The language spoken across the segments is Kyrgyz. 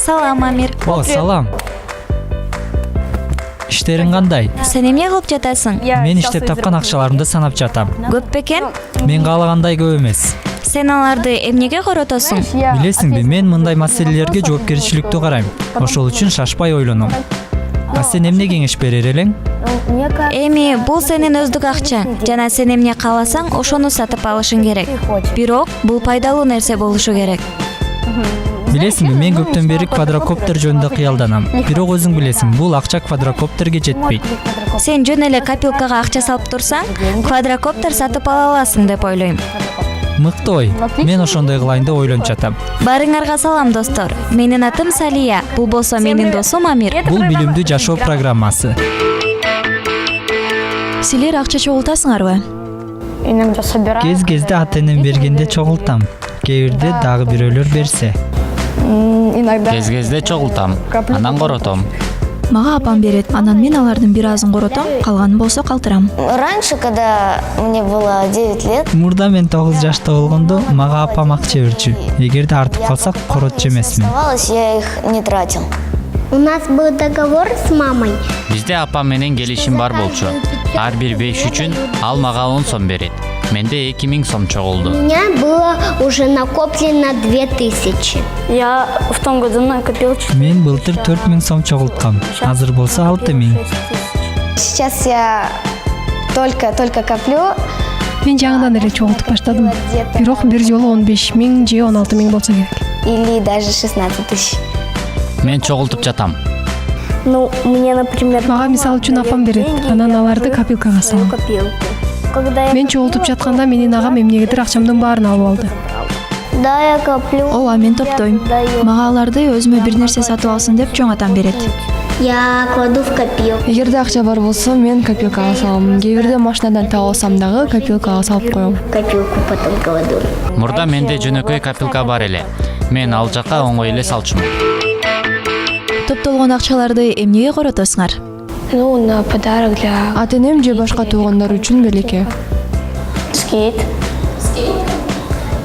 Салам, Амир. О, салам. Иштериң кандай? Сен эмне кылып жатасың? Мен иштеп тапкан акчаларымды санап жатам. Көп бекен? Мен каалагандай көп эмес. Сен аларды эмнеге коротосуң? Билесиңби, мен мындай маселелерге жоопкерчиликтүү карайм. Ошол үчүн шашпай ойлоном. А сен эмне кеңеш берер элең? Эми, бул сенин өздүк акчаң жана сен эмне кааласаң, ошону сатып алышың керек. Бирок, бул пайдалуу нерсе болушу керек. Билесиңби, мен көптөн бери квадрокоптер жөнүндө кыялданам. Бирок өзүң билесиң, бул акча квадрокоптерге жетпейт. Сен жөн эле копилкага акча салып турсаң, квадрокоптер сатып ала аласың деп ойлойм. Мыкты ой. Мен ошондой кылайын деп ойлонуп жатам. Барыңарга салам, достор. Менин атым Салия. Бул болсо менин досум Амир. Бул билимдүү жашоо программасы. Силер акча чогултасыңарбы? Кез-кезде ата-энем бергенде чогултам. Кээ бирде дагы бирөөлөр берсе. Кез-кезде чогултам, анан коротом. Мага апам берет, анан мен алардын бир азын коротом, калганын болсо калтырам. Раньше, когда мне было 9 лет, Мурда мен 9 жашта болгондо мага апам акча берчү. Эгерде артып калсак коротчу эмесмин. оставалось, я их не тратил. У нас был договор с мамой. Бизде апам менен келишим бар болчу. Ар бир 5 үчүн ал мага 10 сом берет. Менде 2000 сом У чогулду. меня было уже накоплено 2000. Я в том году накопил Мен былтыр 4000 сом чогулткам. Азыр болсо 6000. Сейчас я только коплю. Мен жаңыдан эле чогултуп баштадым. Бирок бир жолу 15 000 же 16 000 болсо керек. Или даже 16 тысяч. Мен чогултуп жатам. Ну, мне, например... Мага мисалы үчүн апам берет, анан аларды копилкага салам. Мен чогултуп жатканда менин агам эмнегедир акчамдын баарын алып алды. Да, я коплю. Ооба, мен топтойм. Мага аларды өзүмө бир нерсе сатып алсын деп чоң атам берет. Я кладу в копилку. Эгерде акча бар болсо, мен копилкага салам. Кээ бирде машинадан таап алсам дагы копилкага салып коем. Копилку потом кладу. Мурда менде жөнөкөй копилка бар эле. Мен ал жака оңой эле салчумун. Топтолгон акчаларды эмнеге коротосуңар? Ну, на подарок для ата-энем же башка туугандар үчүн белекке. Скейт.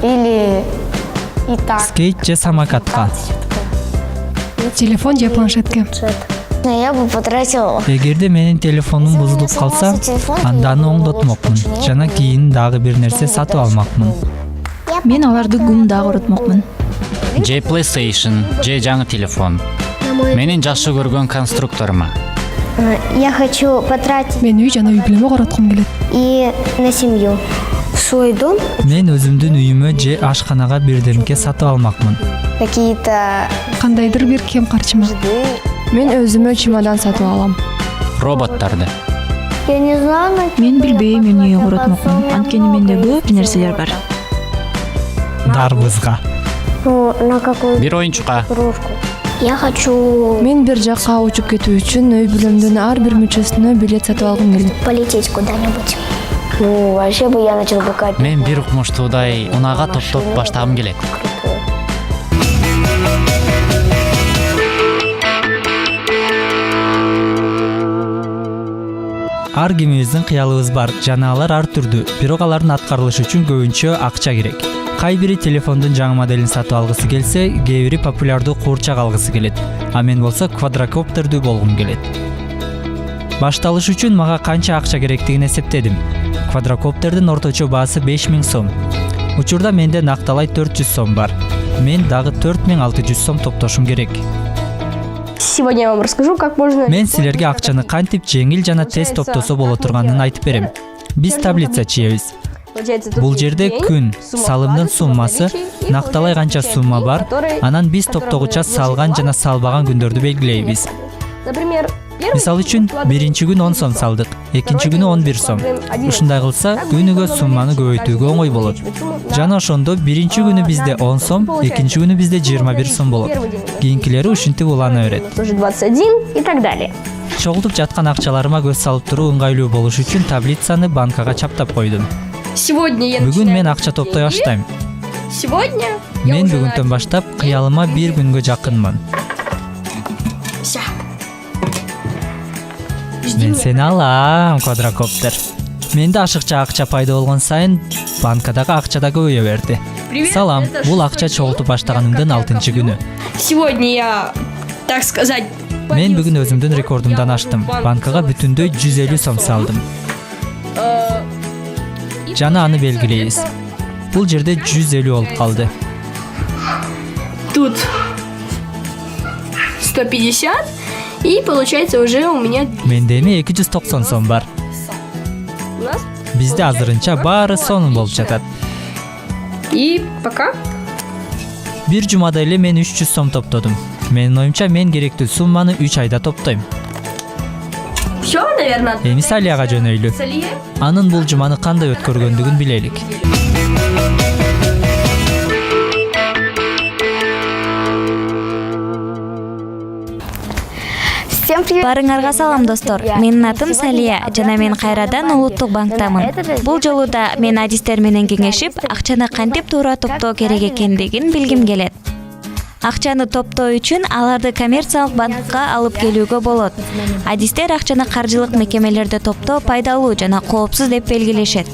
Или... И так. Скейт же самокатка. Телефон же планшетке. Я бы потратил... Эгерде менин телефонум бузулуп калса, анда аны оңдотмокмун. Жана кийин дагы бир нерсе сатып алмакмын. Мен аларды гумда коротмокмун. Же PlayStation, же жаңы телефон. Менин жакшы көргөн конструкторума. Я хочу потратить Мен үй жана үй бүлөмө короткум келет. и на семью. Свой дом. Мен өзүмдүн үйүмө же ашканага бирдемке сатып алмакмын. Какие-то... Кандайдыр бир кем карчыма. Мен өзүмө чемодан сатып алам. Роботтарды. Я не знаю, Мен билбейм эмнеге коротмокмун. Анткени менде көп нерселер бар. Дарбызга. ну, на какую Бир оюнчукка. игрушку. Я хочу Мен бир жакка учуп кетүү үчүн үй бүлөмдүн ар бир мүчөсүнө билет сатып алгым келет. полететь куда-нибудь. Ну, вообще бы я начал бы копить. Мен бир укмуштуудай унага топтоп баштагым келет. Ар кимибиздин кыялыбыз бар, жана алар ар түрдүү. Бирок алардын аткарылышы үчүн көбүнчө акча керек. Кай бири телефондун жаңы моделин сатып алгысы келсе, кээ бири популярдуу куурчак алгысы келет. А мен болсо квадрокоптердүү болгум келет. Башталыш үчүн мага канча акча керектигин эсептедим. Квадрокоптердин орточо баасы 5000 сом. Учурда менде накталай 400 сом бар. Мен дагы 4600 сом топтошум керек. Сегодня я вам расскажу, как можно... Мен силерге акчаны кантип жеңил жана тез топтосо боло турганын айтып берем. Биз таблица чийебиз. Бул жерде күн, салымдын суммасы, накталай канча сумма бар, анан биз топтогуча салган жана салбаган күндөрдү белгилейбиз. Например, Мисалы үчүн биринчи күнү 10 сом салдык, экинчи күнү 11 сом. Ушундай кылса күнүгө сумманы көбөйтүүгө оңой болот. Жана ошондо биринчи күнү бизде 10 сом, экинчи күнү бизде 21 сом болот. Кийинкилери ушинтип улана берет. Уже 21 и так далее. Чогултуп жаткан акчаларыма көз салып туруу ыңгайлуу болуш үчүн таблицаны банкага чаптап койдум. Сегодня я Бүгүн мен акча топтой баштайм. Сегодня Мен бүгүнтөн баштап кыялыма бир күнгө жакынмын. Мен сени алам, квадрокоптер. Менде ашыкча акча пайда болгон сайын банкадагы акча да көбөйө берди. Салам, бул акча чогултуп баштаганымдын 6-чы күнү. Сегодня я, так сказать, Мен бүгүн өзүмдүн рекордумдан аштым. Банкага бүтүндөй 150 сом салдым. Жана аны белгилейбиз. Бул жерде 150 болуп калды. тут 150, и получается уже у меня Менде эми 290 сом бар. у нас. Бизде азырынча баары сонун болуп жатат. И пока. Бир жумада эле мен 300 сом топтодум. Менин оюмча мен керектүү сумманы 3 айда топтойм. Все, наверное. Эми Салияга жөнөйлү. Салия. Анын бул жуманы кандай өткөргөндүгүн билелик. Всем привет. Барыңарга салам достор. Менин атым Салия жана мен кайрадан Улуттук банктамын. Бул жолу да мен адистер менен кеңешип, акчаны кантип туура топтоо керек экендигин билгим келет. Акчаны топтоо үчүн аларды коммерциялык банкка алып келүүгө болот. Адистер акчаны каржылык мекемелерде топтоо пайдалуу жана коопсуз деп белгилешет.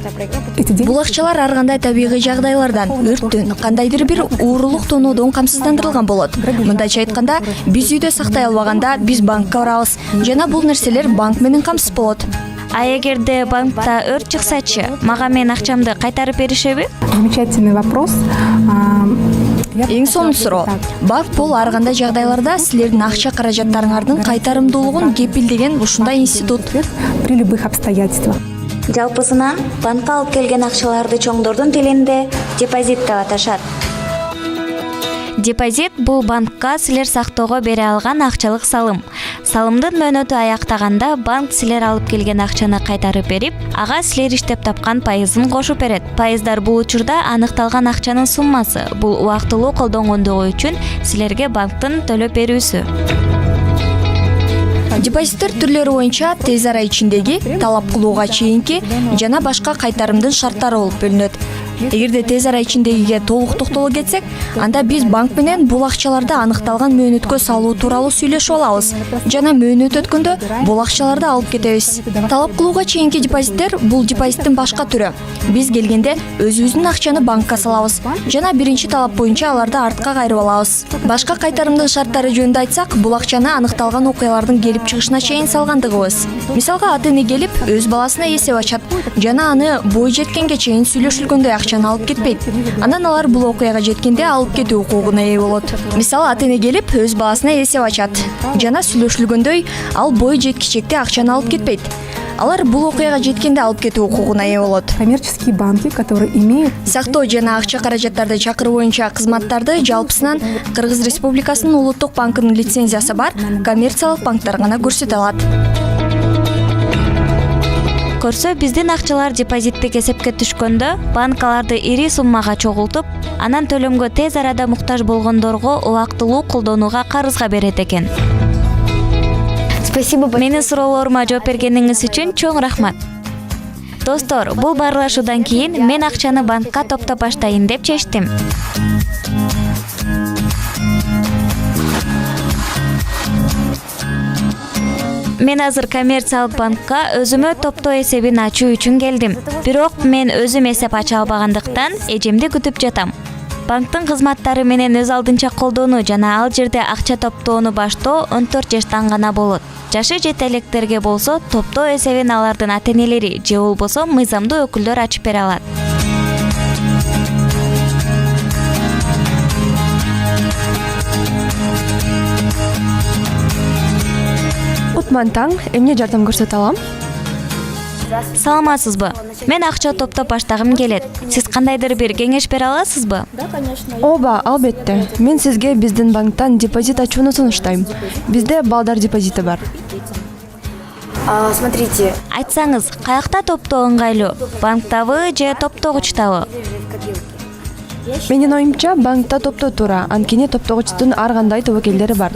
Бул акчалар ар кандай табигый жагдайлардан, өрттөн, кандайдыр бир уурулук тоноодон камсыздандырылган болот. Мындайча айтканда, биз үйдө сактай албаганда биз банкка барабыз жана бул нерселер банк менен камсыз болот. А эгерде банкта өрт чыксачы, мага мен акчамды кайтарып беришеби? Замечательный вопрос. Эң сонун суроо. Банк бул ар кандай жагдайларда силердин акча каражаттарыңардын кайтарымдуулугун кепилдеген ушундай институт. При любых обстоятельствах. Жалпысынан банкка алып келген акчаларды чоңдордун тилинде депозит деп аташат. Депозит бул банкка силер сактоого бере алган акчалык салым. Салымдын мөөнөтү аяктаганда банк силер алып келген акчаны кайтарып берип, ага силер иштеп тапкан пайызын кошуп берет. Пайыздар бул учурда аныкталган акчанын суммасы. Бул убактылуу колдонгондугу үчүн силерге банктын төлөп берүүсү. Депозиттер түрлөрү боюнча тез ара ичиндеги, талап кылууга чейинки жана башка кайтарымдын шарттары болуп бөлүнөт. Эгерде тез ара ичиндегиге толук токтоло кетсек, анда биз банк менен бул акчаларды аныкталган мөөнөткө салуу тууралуу сүйлөшүп алабыз. Жана мөөнөт өткөндө бул акчаларды алып кетебиз. Талап кылууга чейинки депозиттер бул депозиттин башка түрү. Биз келгенде өзүбүздүн акчаны банкка салабыз жана биринчи талап боюнча аларды артка кайрып алабыз. Башка кайтарымдын шарттары жөнүндө айтсак, бул акчаны аныкталган окуялардын келип чыгышына чейин салгандыгыбыз. Мисалга ата-эне келип өз баласына эсеп ачат жана аны бой жеткенге чейин сүйлөшүлгөндөй акчаны алып кетпейт. Анан алар бул окуяга жеткенде алып кетүү укугуна ээ болот. Мисалы ата-эне келип өз баласына эсеп ачат жана сүйлөшүлгөндөй ал бой жеткичекте акчаны алып кетпейт. Алар бул окуяга жеткенде алып кетүү укугуна ээ болот. Коммерческие банки, которые имеют Сактоо жана акча каражаттарды чакыруу боюнча кызматтарды жалпысынан Кыргыз Республикасынын Улуттук банкынын лицензиясы бар коммерциялык банктар гана көрсөтө алат. Көрсө биздин акчалар депозиттик эсепке түшкөндө банк аларды ири суммага чогултуп, анан төлөмгө тез арада муктаж болгондорго убактылуу колдонууга карызга берет экен. Спасибо. Менин суроолорума жооп бергениңиз үчүн чоң рахмат. Достор, бул баарлашуудан кийин мен акчаны банкка топтоп баштайын деп чечтим. Мен азыр коммерциялык банкка өзүмө топтоо эсебин ачуу үчүн келдим. Бирок мен өзүм эсеп ача албагандыктан эжемди күтүп жатам. Банктын кызматтары менен өз алдынча колдонуу жана ал жерде акча топтоону баштоо 14 жаштан гана болот. Жашы жете электерге болсо топтоо эсебин алардын ата-энелери же болбосо мыйзамдуу өкүлдөр ачып бере алат. Утман таң, эмне жардам көрсөтө алам? Саламатсызбы? Мен акча топтоп баштагым келет. Сиз кандайдыр бир кеңеш бере аласызбы? Ооба, албетте. Мен сизге биздин банктан депозит ачууну сунуштайм. Бизде балдар депозити бар. Смотрите. Айтсаңыз, каякта топтоо ыңгайлуу? Банктабы же топтогучтабы? Менин оюмча банкта топтоо туура, анткени топтогучтун ар кандай тобокелдери бар.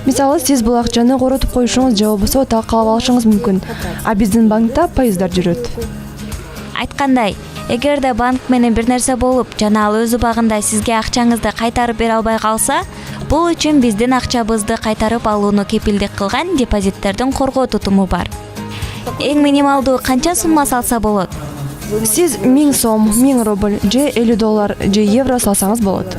Мисалы, сиз бул акчаны коротуп коюшуңуз же болбосо талкалап алышыңыз мүмкүн. А биздин банкта пайыздар жүрөт. Айткандай, эгерде банк менен бир нерсе болуп, жана ал өз убагында сизге акчаңызды кайтарып бере албай калса, бул үчүн биздин акчабызды кайтарып алууну кепилдик кылган депозиттердин коргоо тутуму бар. Эң минималдуу канча сумма салса болот? Сиз 1000 сом, 1000 рубль же 50 доллар же евро салсаңыз болот.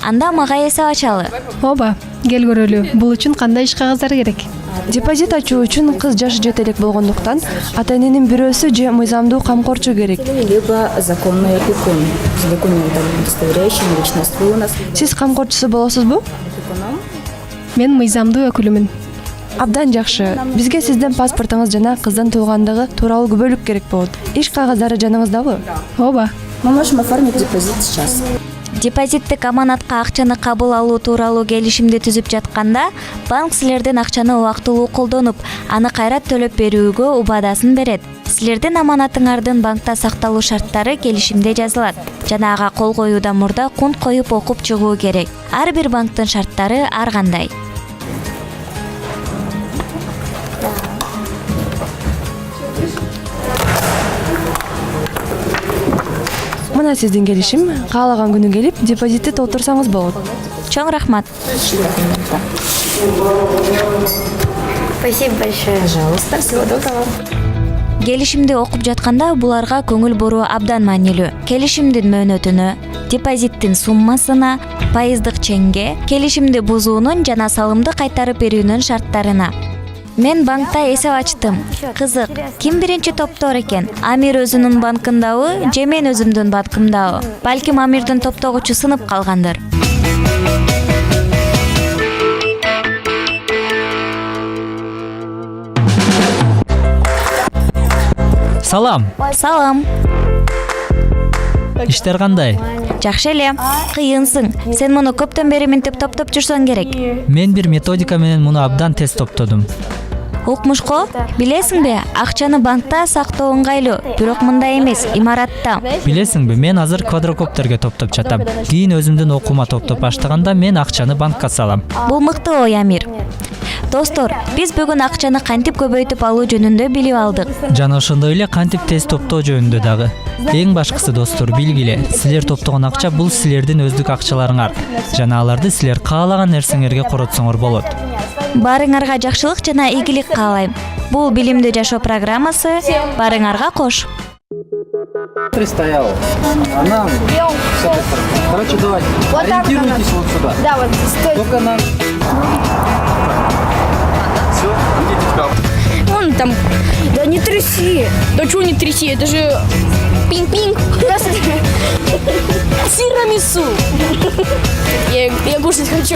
Анда мага эсеп ачалы. Ооба, кел көрөлү. Бул үчүн кандай иш кагаздары керек? Депозит ачуу үчүн кыз жашы жете элек болгондуктан ата-эненин бирөөсү же мыйзамдуу камкорчу керек. Либо законный опекун с документом, удостоверяющим личность. Вы у нас Сиз камкорчусу болосузбу? Мен мыйзамдуу өкүлүмүн. Абдан жакшы. Бизге сиздин паспортуңуз жана кыздын туугандыгы тууралуу күбөлүк керек болот. Иш кагаздары жаныңыздабы? Ооба. мы можем оформить депозит сейчас. Депозиттик аманатка акчаны кабыл алуу тууралуу келишимди түзүп жатканда, банк силердин акчаны убактылуу колдонуп, аны кайра төлөп берүүгө убадасын берет. Силердин аманатыңардын банкта сакталуу шарттары келишимде жазылат жана ага кол коюудан мурда кунт коюп окуп чыгуу керек. Ар бир банктын шарттары ар кандай. Мына сиздин келишим, каалаган күнү келип депозитти толтурсаңыз болот. Чоң рахмат. Спасибо большое. Пожалуйста, всего доброго. Келишимди окуп жатканда буларга көңүл буруу абдан маанилүү. Келишимдин мөөнөтүнө, депозиттин суммасына, пайыздык ченге, келишимди бузуунун жана салымды кайтарып берүүнүн шарттарына. Мен банкта эсеп ачтым. Кызык, ким биринчи топтоор экен? Амир өзүнүн банкындабы же мен өзүмдүн банкымдабы? Балким Амирдин топтогучу сынып калгандыр. Салам. Салам. Иштер кандай? Жакшы эле. Кыйынсың. Сен муну көптөн бери минтип топтоп жүрсөң керек. Мен бир методика менен муну абдан тез топтодум. Укмушко, билесиңби, акчаны банкта сактоо ыңгайлуу, бирок мындай эмес, имаратта. Билесиңби, мен азыр квадрокоптерге топтоп жатам. Кийин өзүмдүн окуума топтоп баштаганда мен акчаны банкка салам. Бул мыкты ой, Амир. Достор, биз бүгүн акчаны кантип көбөйтүп алуу жөнүндө билип алдык. Жана ошондой эле кантип тез топтоо жөнүндө дагы. Эң башкысы достор, билгиле, силер топтогон акча бул силердин өздүк акчаларыңар. Жана аларды силер каалаган нерсеңерге коротсоңор болот. Баарыңарга жакшылык жана ийгилик каалайм. Бул билимдүү жашоо программасы. Баарыңарга кош. Стояла. Она с этой стороны. Короче, давайте. Ориентируйтесь вот сюда. Да, вот стой. Только на... Все, идите в кап. Вон там. Да не тряси. Да чего не тряси? Это же пинг-пинг. Тирамису. Я кушать хочу.